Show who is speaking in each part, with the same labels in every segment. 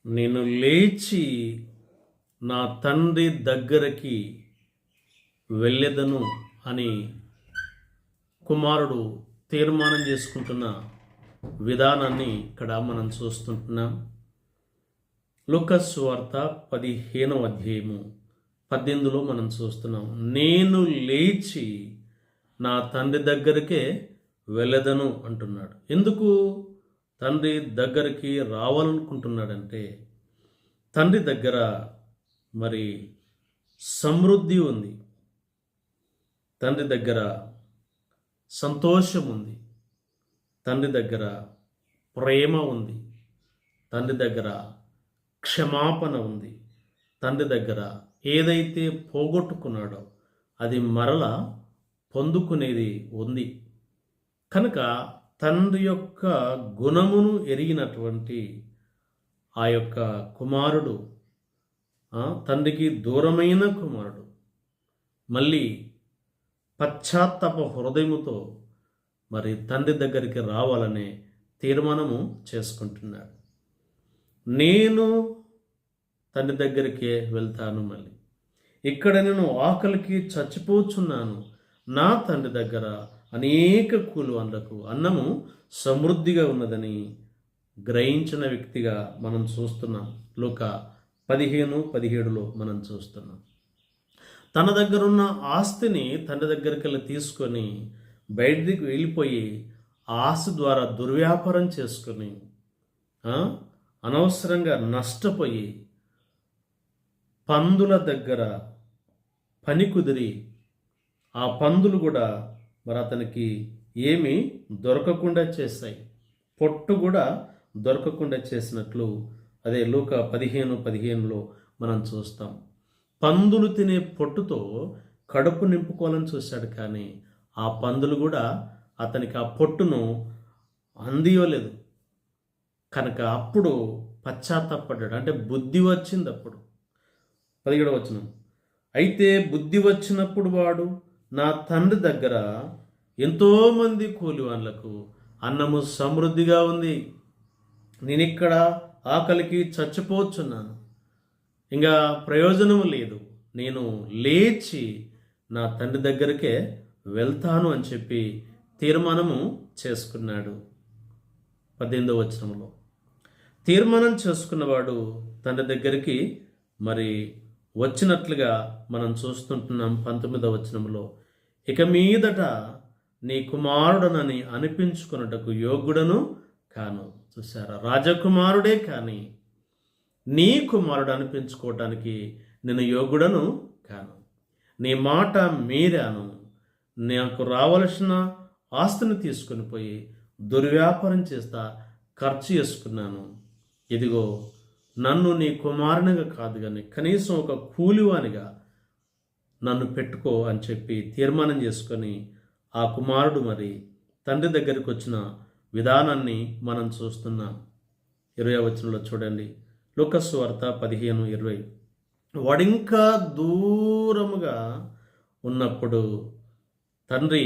Speaker 1: నేను లేచి నా తండ్రి దగ్గరికి వెళ్ళెదను అని కుమారుడు తీర్మానం చేసుకుంటున్న విధానాన్ని ఇక్కడ మనం చూస్తుంటున్నాం. లూకాసు వార్త 15వ అధ్యాయము 18లో మనం చూస్తున్నాం. నేను లేచి నా తండ్రి దగ్గరికే వెళ్ళెదను అంటున్నాడు. ఎందుకు తండ్రి దగ్గరికి రావాలనుకుంటున్నాడంటే తండ్రి దగ్గర మరి సమృద్ధి ఉంది, తండ్రి దగ్గర సంతోషం ఉంది, తండ్రి దగ్గర ప్రేమ ఉంది, తండ్రి దగ్గర క్షమాపణ ఉంది, తండ్రి దగ్గర ఏదైతే పోగొట్టుకున్నాడో అది మరలా పొందుకునేది ఉంది. కనుక తండ్రి యొక్క గుణమును ఎరిగినటువంటి ఆ యొక్క కుమారుడు, తండ్రికి దూరమైన కుమారుడు మళ్ళీ పశ్చాత్తాప హృదయముతో మరి తండ్రి దగ్గరికి రావాలనే తీర్మానము చేసుకుంటున్నాడు. నేను తండ్రి దగ్గరికి వెళ్తాను, మళ్ళీ ఇక్కడ నేను ఆకలికి చచ్చిపోచున్నాను, నా తండ్రి దగ్గర అనేక కూలివాళ్లకు అన్నము సమృద్ధిగా ఉన్నదని గ్రహించిన వ్యక్తిగా మనం చూస్తున్నాం. లూకా 15:17లో మనం చూస్తున్నాం. తన దగ్గర ఉన్న ఆస్తిని తండ్రి దగ్గరికి వెళ్ళి తీసుకొని బయటికి వెళ్ళిపోయి ఆస్తి ద్వారా దుర్వ్యాపారం చేసుకొని అనవసరంగా నష్టపోయి పందుల దగ్గర పని కుదిరి ఆ పందులు కూడా మరి అతనికి ఏమీ దొరకకుండా చేశాయి, పొట్టు కూడా దొరకకుండా చేసినట్లు అదే లూకా 15:15లో మనం చూస్తాం. పందులు తినే పొట్టుతో కడుపు నింపుకోవాలని చూశాడు, కానీ ఆ పందులు కూడా అతనికి ఆ పొట్టును అందివ్వలేదు. కనుక అప్పుడు పశ్చాత్తాపడ్డాడు, అంటే బుద్ధి వచ్చింది. అప్పుడు 17వ వచనం, అయితే బుద్ధి వచ్చినప్పుడు వాడు నా తండ్రి దగ్గర ఎంతోమంది కూలివాళ్లకు అన్నము సమృద్ధిగా ఉంది, నేను ఇక్కడ ఆకలికి చచ్చిపోతున్నాను, ఇంకా ప్రయోజనము లేదు, నేను లేచి నా తండ్రి దగ్గరికే వెళ్తాను అని చెప్పి తీర్మానము చేసుకున్నాడు. 18వ వచనంలో తీర్మానం చేసుకున్నవాడు తండ్రి దగ్గరికి మరి వచ్చినట్లుగా మనం చూస్తుంటున్నాం. 19వ వచనంలో, ఇక మీదట నీ కుమారుడనని అనిపించుకున్నటకు యోగ్యుడను కాను. చూసారా, రాజకుమారుడే కానీ నీ కుమారుడు అనిపించుకోవటానికి నేను యోగ్యుడను కాను. నీ మాట మీరాను, నాకు రావలసిన ఆస్తిని తీసుకొని పోయి దుర్వ్యాపారం చేస్తా ఖర్చు చేసుకున్నాను. ఇదిగో నన్ను నీ కుమారునిగా కాదు కానీ కనీసం ఒక కూలివానిగా నన్ను పెట్టుకో అని చెప్పి తీర్మానం చేసుకొని ఆ కుమారుడు మరి తండ్రి దగ్గరికి వచ్చిన విధానాన్ని మనం చూస్తున్నాం. 20వ వచనంలో చూడండి, లూకాసు వార్త 15:20, వాడింకా దూరముగా ఉన్నప్పుడు తండ్రి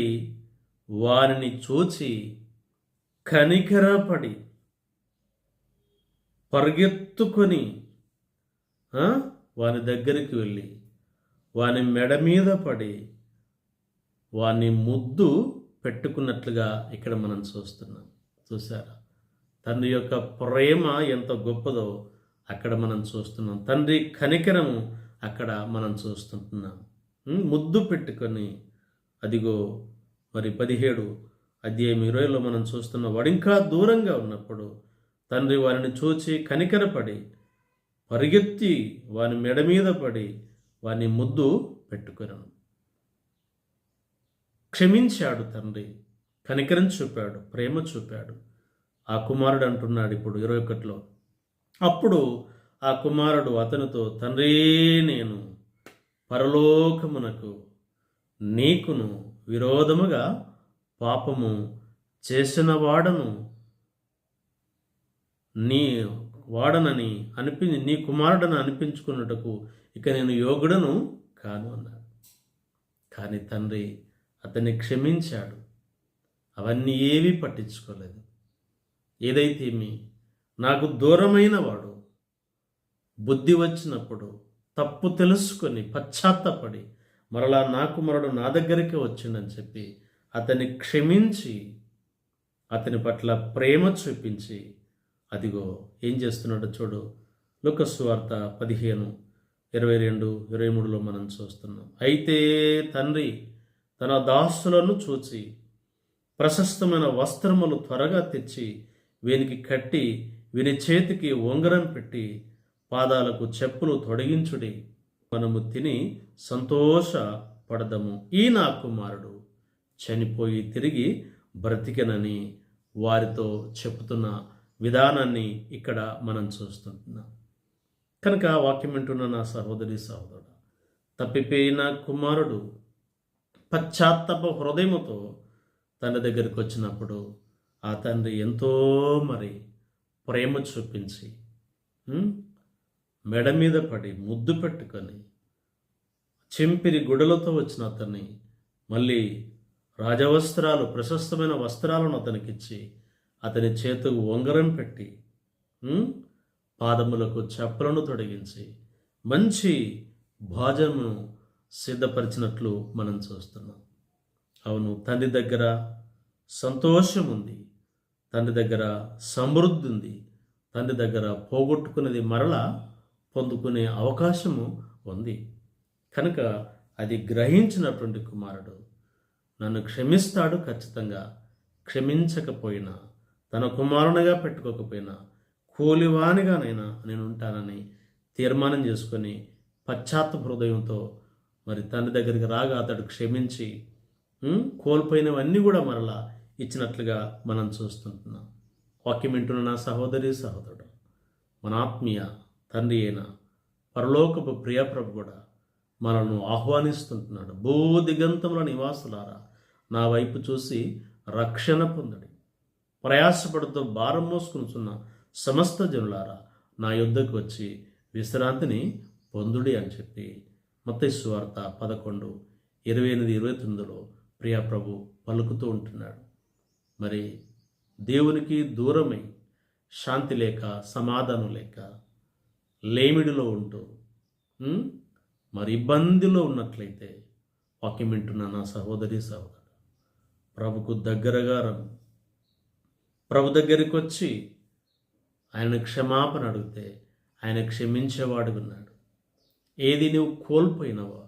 Speaker 1: వారిని చూచి కనికరపడి పరిగెత్తుకొని వాని దగ్గరికి వెళ్ళి వాని మెడ మీద పడి వాని ముద్దు పెట్టుకున్నట్లుగా ఇక్కడ మనం చూస్తున్నాం. చూసారా, తండ్రి యొక్క ప్రేమ ఎంత గొప్పదో అక్కడ మనం చూస్తున్నాం. తండ్రి కనికరము అక్కడ మనం చూస్తుంటున్నాం. ముద్దు పెట్టుకొని అదిగో మరి 17:20లో మనం చూస్తున్న వాడింకా దూరంగా ఉన్నప్పుడు తండ్రి వారిని చూచి కనికరపడి పరిగెత్తి వాని మెడ మీద పడి వాని ముద్దు పెట్టుకున్నాను. క్షమించాడు తండ్రి, కనికరం చూపాడు, ప్రేమ చూపాడు. ఆ కుమారుడు అంటున్నాడు ఇప్పుడు 21లో, అప్పుడు ఆ కుమారుడు అతనితో, తండ్రి నేను పరలోకమునకు నీకును విరోధముగా పాపము చేసిన వాడను, నీ కుమారుడని అనిపించుకున్నటకు ఇక నేను యోగుడను కాను అన్నాడు. కానీ తండ్రి అతన్ని క్షమించాడు, అవన్నీ ఏవీ పట్టించుకోలేదు. ఏదైతే నాకు దూరమైన వాడు బుద్ధి వచ్చినప్పుడు తప్పు తెలుసుకొని పశ్చాత్తపడి మరలా నా కుమారుడు నా దగ్గరికి వచ్చిండని చెప్పి అతన్ని క్షమించి అతని పట్ల ప్రేమ చూపించి అదిగో ఏం చేస్తున్నాడో చూడు. లూకాసు వార్త 15:22-23లో మనం చూస్తున్నాం. అయితే తండ్రి తన దాసులను చూచి ప్రశస్తమైన వస్త్రములు త్వరగా తెచ్చి వీనికి కట్టి వీని చేతికి ఉంగరం పెట్టి పాదాలకు చెప్పులు తొడిగించుడి, మనము తిని సంతోషపడదము. ఈ నా కుమారుడు చనిపోయి తిరిగి బ్రతికెనని వారితో చెబుతున్న విధానాన్ని ఇక్కడ మనం చూస్తుంటున్నాం. కనుక వాక్యం వింటున్న నా సహోదరి సహోదరుడు, తప్పిపోయిన కుమారుడు పశ్చాత్తాప హృదయముతో తండ్రి దగ్గరికి వచ్చినప్పుడు ఆ తండ్రి ఎంతో మరి ప్రేమ చూపించి మెడ మీద పడి ముద్దు పెట్టుకొని చెంపిరి గుడలతో వచ్చిన అతన్ని మళ్ళీ రాజవస్త్రాలు, ప్రశస్తమైన వస్త్రాలను అతనికిచ్చి అతని చేతుకు ఉంగరం పెట్టి పాదములకు చెప్పులను తొడిగించి మంచి భోజనమును సిద్ధపరిచినట్లు మనం చూస్తున్నాం. అవును, తండ్రి దగ్గర సంతోషం ఉంది, తండ్రి దగ్గర సమృద్ధి ఉంది, తండ్రి దగ్గర పోగొట్టుకునేది మరలా పొందుకునే అవకాశము ఉంది. కనుక అది గ్రహించినటువంటి కుమారుడు నన్ను క్షమిస్తాడు ఖచ్చితంగా. క్షమించకపోయినా, తన కుమారునిగా పెట్టుకోకపోయినా, కూలివానిగానైనా నేను ఉంటానని తీర్మానం చేసుకొని పశ్చాత్తాప హృదయంతో మరి తండ్రి దగ్గరికి రాగా అతడు క్షమించి కోల్పోయినవన్నీ కూడా మరలా ఇచ్చినట్లుగా మనం చూస్తుంటున్నాం. వాక్యం వింటున్న నా సహోదరి సహోదరుడు, మన ఆత్మీయ తండ్రి అయిన పరలోకపు ప్రియప్రభు కూడా మనల్ని ఆహ్వానిస్తుంటున్నాడు. భూదిగంతముల నివాసులారా, నా వైపు చూసి రక్షణ పొందడి, ప్రయాసపడుతూ భారం మోసుకునిచున్న సమస్త జనులారా నా యుద్ధకు వచ్చి విశ్రాంతిని పొందుడి అని చెప్పి మత్తయి సువార్త 11:28-29లో ప్రియప్రభు పలుకుతూ ఉంటున్నాడు. మరి దేవునికి దూరమై శాంతి లేక, సమాధానం లేక, లేమిడిలో ఉంటూ మరి ఇబ్బందిలో ఉన్నట్లయితే వాక్యం వింటున్న నా సహోదరి సహోదరుడు, ప్రభుకు దగ్గరగా రమ్ము. ప్రభు దగ్గరికి వచ్చి ఆయన క్షమాపణ అడిగితే ఆయన క్షమించేవాడు ఉన్నాడు. ఏది నువ్వు కోల్పోయినావో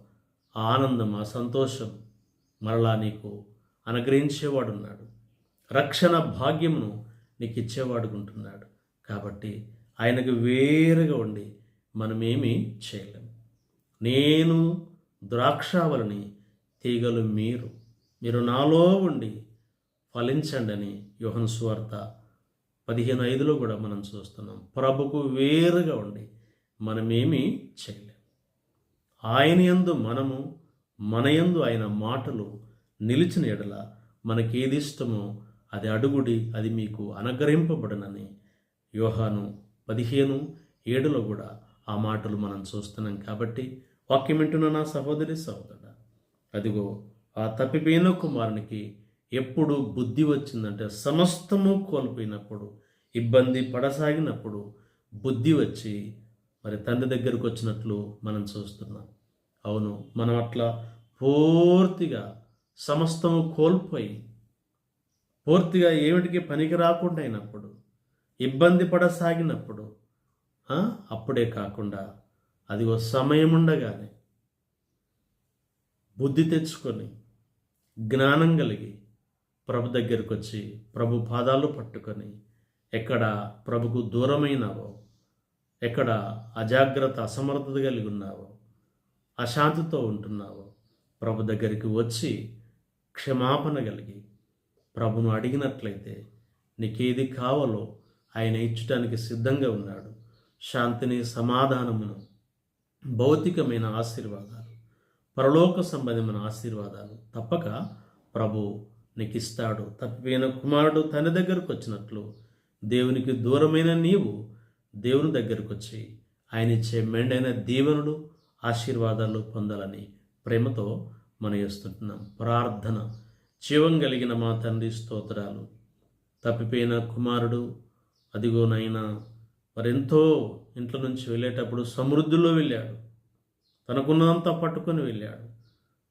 Speaker 1: ఆ ఆనందం, ఆ సంతోషం మరలా నీకు అనుగ్రహించేవాడు ఉన్నాడు. రక్షణ భాగ్యమును నీకు ఇచ్చేవాడు ఉంటున్నాడు. కాబట్టి ఆయనకు వేరుగా ఉండి మనమేమీ చేయలేము. నేను ద్రాక్షావళిని, తీగలు మీరు నాలో ఉండి ఫలించండి అని యోహాను సువార్త 15:5లో కూడా మనం చూస్తున్నాం. ప్రభుకు వేరుగా ఉండి మనమేమీ చేయలేము. ఆయన యందు మనము, మన యందు ఆయన మాటలు నిలిచిన ఎడల మనకేది ఇష్టమో అది అడుగుడి, అది మీకు అనుగ్రహింపబడనని యోహాను 15:7లో కూడా ఆ మాటలు మనం చూస్తున్నాం. కాబట్టి వాక్యం వింటున్న నా సహోదరి సహోదరుడా, అదిగో ఆ తప్పిపోయిన కుమారునికి ఎప్పుడు బుద్ధి వచ్చిందంటే సమస్తము కోల్పోయినప్పుడు, ఇబ్బంది పడసాగినప్పుడు బుద్ధి వచ్చి మరి తండ్రి దగ్గరకు వచ్చినట్లు మనం చూస్తున్నాం. అవును, మనం అట్లా పూర్తిగా సమస్తము కోల్పోయి పూర్తిగా ఏమిటికి పనికి రాకుండా అయినప్పుడు, ఇబ్బంది పడసాగినప్పుడు అప్పుడే కాకుండా అదిగో సమయం ఉండగానే బుద్ధి తెచ్చుకొని జ్ఞానం కలిగి ప్రభు దగ్గరికి వచ్చి ప్రభు పాదాలు పట్టుకొని ఎక్కడ ప్రభుకు దూరమైనావో, ఎక్కడ అజాగ్రత్త, అసమర్థత కలిగి ఉన్నావో, అశాంతితో ఉంటున్నావో ప్రభు దగ్గరికి వచ్చి క్షమాపణ కలిగి ప్రభును అడిగినట్లయితే నీకేది కావాలో ఆయన ఇచ్చటానికి సిద్ధంగా ఉన్నాడు. శాంతిని, సమాధానమును, భౌతికమైన ఆశీర్వాదాలు, పరలోక సంబంధమైన ఆశీర్వాదాలు తప్పక ప్రభు నీకు ఇస్తాడు. తప్పిపోయిన కుమారుడు తన దగ్గరకు వచ్చినట్లు దేవునికి దూరమైన నీవు దేవుని దగ్గరకు వచ్చి ఆయన ఇచ్చే మెండైన దీవెనలు, ఆశీర్వాదాలు పొందాలని ప్రేమతో మనం చేస్తుంటున్నాం. ప్రార్థన. జీవం కలిగిన మా తండ్రి, స్తోత్రాలు. తప్పిపోయిన కుమారుడు అదిగోనైనా మరెంతో ఇంట్లో నుంచి వెళ్ళేటప్పుడు సమృద్ధిలో వెళ్ళాడు. తనకున్నదంతా పట్టుకొని వెళ్ళాడు.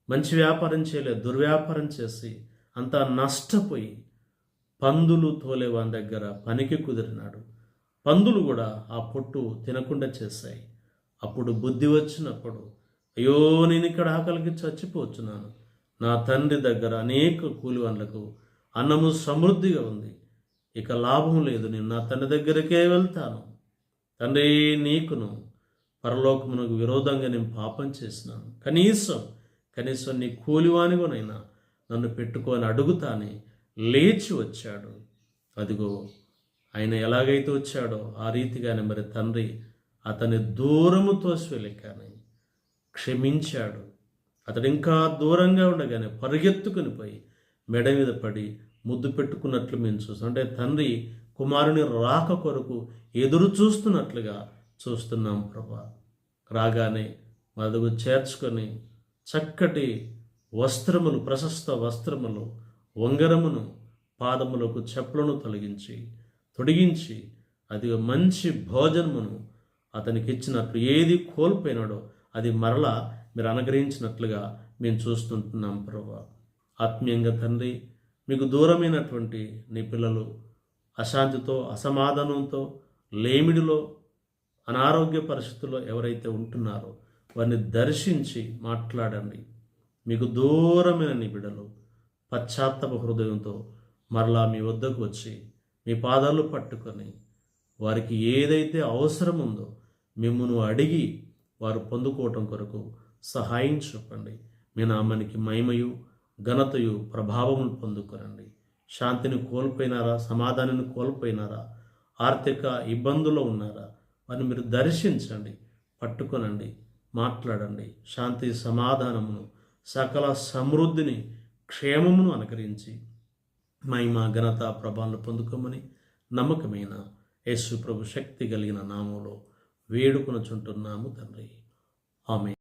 Speaker 1: మంచి వ్యాపారం చేయలేదు, దుర్వ్యాపారం చేసి అంతా నష్టపోయి పందులు తోలే వాని దగ్గర పనికి కుదిరినాడు. పందులు కూడా ఆ పొట్టు తినకుండా చేశాయి. అప్పుడు బుద్ధి వచ్చినప్పుడు, అయ్యో నేను ఇక్కడ ఆకలికి చచ్చిపోతున్నాను, నా తండ్రి దగ్గర అనేక కూలి వాళ్ళకు అన్నము సమృద్ధిగా ఉంది, ఇక లాభం లేదు, నేను నా తండ్రి దగ్గరికే వెళ్తాను. తండ్రి, నీకును పరలోకమునకు విరోధంగా నేను పాపం చేసినాను, కనీసం నీ కూలివానిగోనైనా నన్ను పెట్టుకొని అడుగుతానే లేచి వచ్చాడు. అదిగో ఆయన ఎలాగైతే వచ్చాడో ఆ రీతిగానే మరి తండ్రి అతని దూరము తోసివెళ్ళి క్షమించాడు. అతడు ఇంకా దూరంగా ఉండగానే పరిగెత్తుకుని పోయి మెడ మీద పడి ముద్దు పెట్టుకున్నట్లు మేము చూస్తాం. అంటే తండ్రి కుమారుని రాక కొరకు ఎదురు చూస్తున్నట్లుగా చూస్తున్నాం ప్రభా. రాగానే మదుగు చేర్చుకొని చక్కటి వస్త్రములు, ప్రశస్త వస్త్రములు, ఉంగరమును, పాదములకు చెప్పులను తొడిగించి అది మంచి భోజనమును అతనికి ఇచ్చినట్లు, ఏది కోల్పోయినాడో అది మరలా మీరు అనుగ్రహించినట్లుగా మేము చూస్తుంటున్నాం ప్రభా. ఆత్మీయంగా తండ్రి, మీకు దూరమైనటువంటి నీ పిల్లలు అశాంతితో, అసమాధానంతో, లేమిడిలో, అనారోగ్య పరిస్థితుల్లో ఎవరైతే ఉంటున్నారో వారిని దర్శించి మాట్లాడండి. మీకు దూరమైన నీ బిడ్డలు పశ్చాత్తాప హృదయంతో మరలా మీ వద్దకు వచ్చి మీ పాదాలు పట్టుకొని వారికి ఏదైతే అవసరం ఉందో మిమ్మును అడిగి వారు పొందుకోవటం కొరకు సహాయం చూపండి. మీ నామానికి మహిమయు, ఘనతయు, ప్రభావమును పొందుకోనండి. శాంతిని కోల్పోయినారా, సమాధానాన్ని కోల్పోయినారా, ఆర్థిక ఇబ్బందుల్లో ఉన్నారా, వారిని మీరు దర్శించండి, పట్టుకొనండి, మాట్లాడండి. శాంతి సమాధానమును, సకల సమృద్ధిని, క్షేమమును అనుకరించి మహిమ, ఘనత, ప్రభావాలను పొందుకోమని నమ్మకమైన యేసు ప్రభు శక్తి కలిగిన నామంలో వేడుకొనుచుంటున్నాము తండ్రి. ఆమేన్.